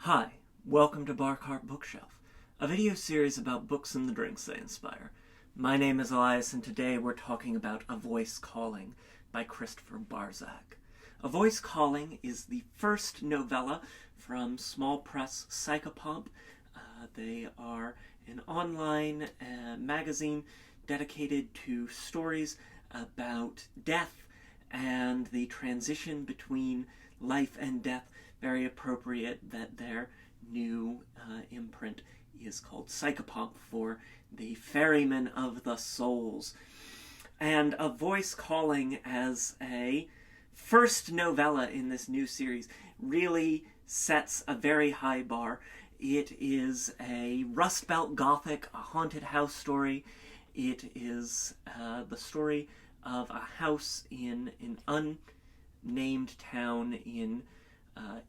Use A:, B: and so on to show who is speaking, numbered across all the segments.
A: Hi, welcome to Bar Cart Bookshelf, a video series about books and the drinks they inspire. My name is Elias, and today we're talking about A Voice Calling by Christopher Barzak. A Voice Calling is the first novella from small press Psychopomp. They are an online magazine dedicated to stories about death and the transition between life and death. Very appropriate that their new imprint is called Psychopomp for the Ferryman of the Souls. And A Voice Calling as a first novella in this new series really sets a very high bar. It is a Rust Belt Gothic, a haunted house story. It is the story of a house in an unnamed town in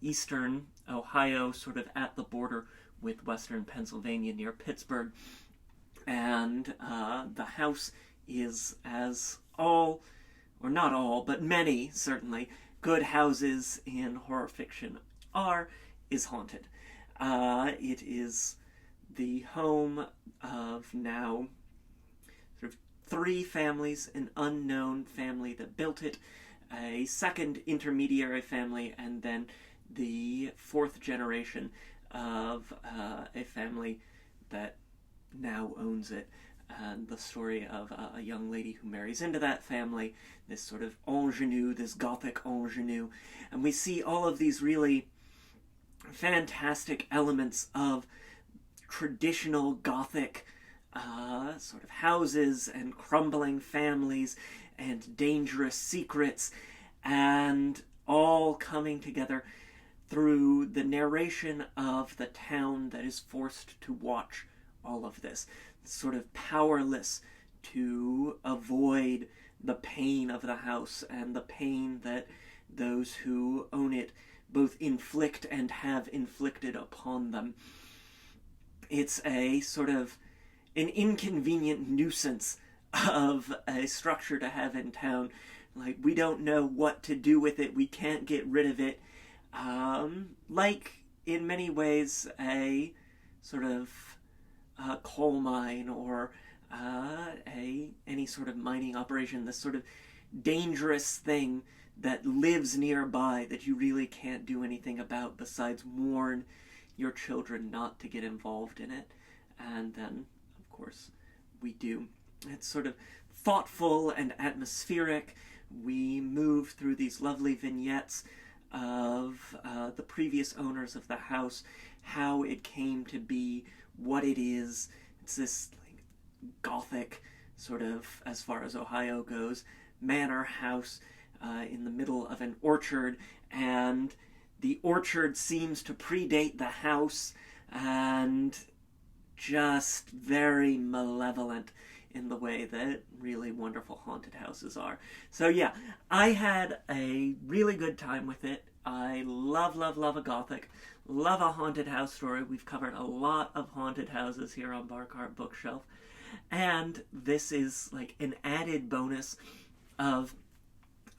A: eastern Ohio, sort of at the border with western Pennsylvania near Pittsburgh. And the house is, as all, or not all, but many, certainly, good houses in horror fiction is haunted. It is the home of now sort of three families: an unknown family that built it, a second intermediary family, and then the fourth generation of a family that now owns it. And the story of a young lady who marries into that family, this sort of ingenue, this gothic ingenue. And we see all of these really fantastic elements of traditional gothic sort of houses and crumbling families and dangerous secrets, and all coming together through the narration of the town that is forced to watch all of this, sort of powerless to avoid the pain of the house and the pain that those who own it both inflict and have inflicted upon them. It's a sort of an inconvenient nuisance of a structure to have in town. Like, we don't know what to do with it, we can't get rid of it. Like, in many ways, a sort of coal mine or any sort of mining operation, this sort of dangerous thing that lives nearby that you really can't do anything about besides warn your children not to get involved in it. And then, of course, we do. It's sort of thoughtful and atmospheric. We move through these lovely vignettes of the previous owners of the house, how it came to be, what it is. It's this like gothic sort of, as far as Ohio goes, manor house in the middle of an orchard, and the orchard seems to predate the house, and just very malevolent in the way that really wonderful haunted houses are. So yeah, I had a really good time with it. I love a gothic, love a haunted house story. We've covered a lot of haunted houses here on Bar Cart Bookshelf, and this is like an added bonus of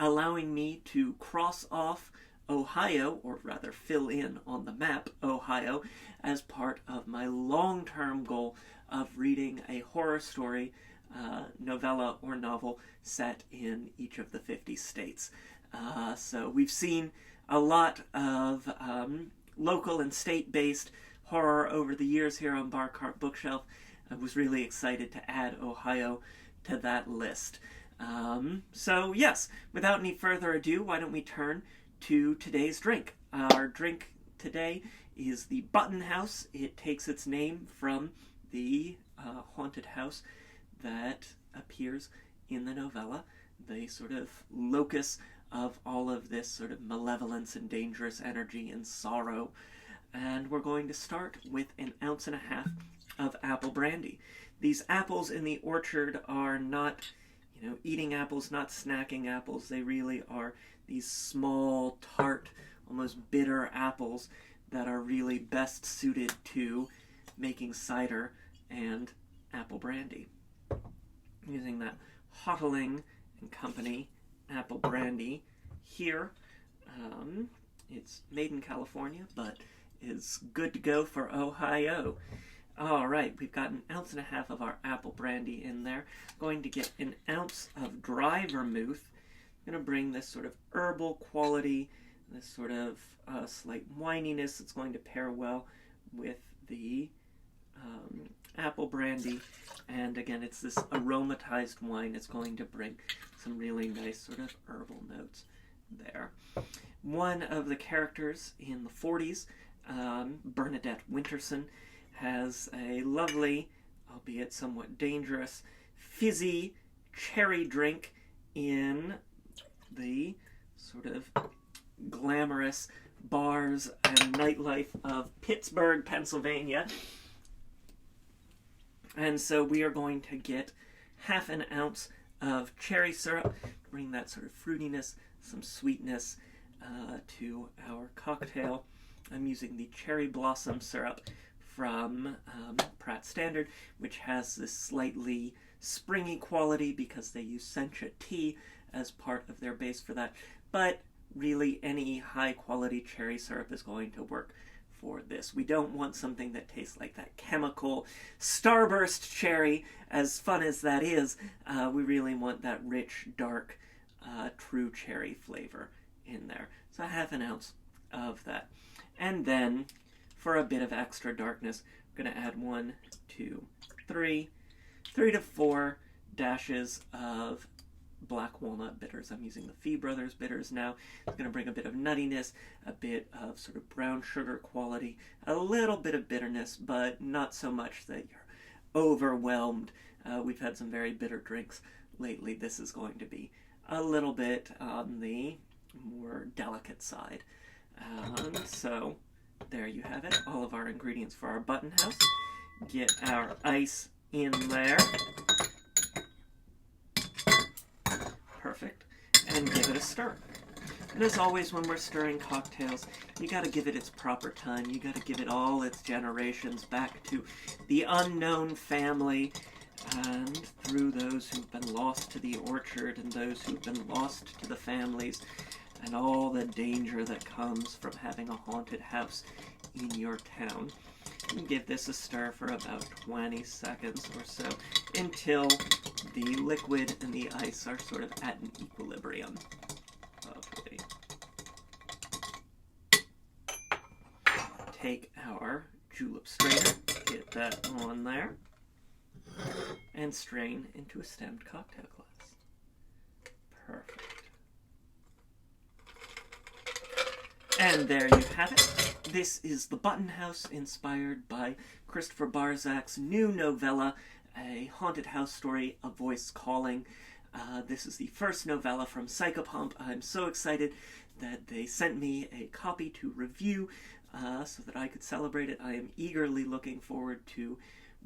A: allowing me to cross off Ohio, or rather fill in on the map Ohio, as part of my long-term goal of reading a horror story, novella or novel set in each of the 50 states. So we've seen a lot of local and state-based horror over the years here on Bar Cart Bookshelf. I was really excited to add Ohio to that list. So yes, without any further ado, why don't we turn to today's drink. Our drink today is the Button House. It takes its name from the haunted house that appears in the novella, the sort of locus of all of this sort of malevolence and dangerous energy and sorrow. And we're going to start with 1.5 ounces of apple brandy. These apples in the orchard are not, eating apples, not snacking apples. They really are these small, tart, almost bitter apples that are really best suited to making cider and apple brandy. Using that Hoteling and Company apple brandy here. It's made in California, but is good to go for Ohio. Alright, we've got 1.5 ounces of our apple brandy in there. Going to get 1 ounce of dry vermouth. I'm going to bring this sort of herbal quality, this sort of slight wininess that's going to pair well with the apple brandy. And again, it's this aromatized wine. It's going to bring some really nice sort of herbal notes there. One of the characters in the 40s, Bernadette Winterson, has a lovely, albeit somewhat dangerous, fizzy cherry drink in the sort of glamorous bars and nightlife of Pittsburgh, Pennsylvania. And so we are going to get 1/2 ounce of cherry syrup to bring that sort of fruitiness, some sweetness to our cocktail. I'm using the cherry blossom syrup from Pratt Standard, which has this slightly springy quality because they use sencha tea as part of their base for that. But really, any high-quality cherry syrup is going to work for this. We don't want something that tastes like that chemical starburst cherry, as fun as that is. We really want that rich, dark, true cherry flavor in there. So 1/2 ounce of that. And then, for a bit of extra darkness, we're going to add 1, 2, 3 to 4 dashes of black walnut bitters. I'm using the Fee Brothers bitters now. It's going to bring a bit of nuttiness, a bit of sort of brown sugar quality, a little bit of bitterness, but not so much that you're overwhelmed. We've had some very bitter drinks lately. This is going to be a little bit on the more delicate side. So there you have it, all of our ingredients for our button house. Get our ice in there. Perfect. And give it a stir. And as always, when we're stirring cocktails, you gotta give it its proper time. You gotta give it all its generations back to the unknown family and through those who've been lost to the orchard and those who've been lost to the families and all the danger that comes from having a haunted house in your town. And give this a stir for about 20 seconds or so until the liquid and the ice are sort of at an equilibrium. Lovely. Take our julep strainer, get that on there, and strain into a stemmed cocktail glass. Perfect. And there you have it. This is The Button House, inspired by Christopher Barzak's new novella, A Haunted House Story, A Voice Calling. This is the first novella from Psychopomp. I'm so excited that they sent me a copy to review so that I could celebrate it. I am eagerly looking forward to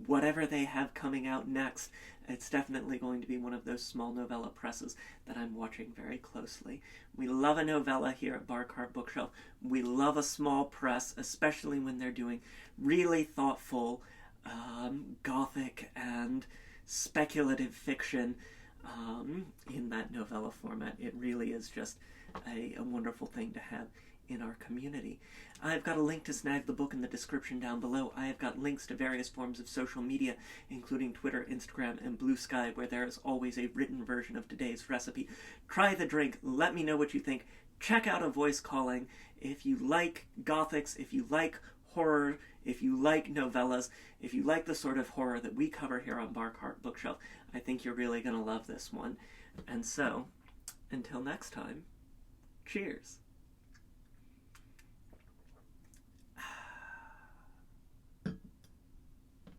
A: whatever they have coming out next. It's definitely going to be one of those small novella presses that I'm watching very closely. We love a novella here at Bar Cart Bookshelf. We love a small press, especially when they're doing really thoughtful gothic and speculative fiction in that novella format. It really is just a wonderful thing to have in our community. I've got a link to snag the book in the description down below. I have got links to various forms of social media, including Twitter, Instagram, and Bluesky, where there is always a written version of today's recipe. Try the drink. Let me know what you think. Check out A Voice Calling. If you like gothics, if you like horror, if you like novellas, if you like the sort of horror that we cover here on Bar Cart Bookshelf, I think you're really going to love this one. And so, until next time, cheers.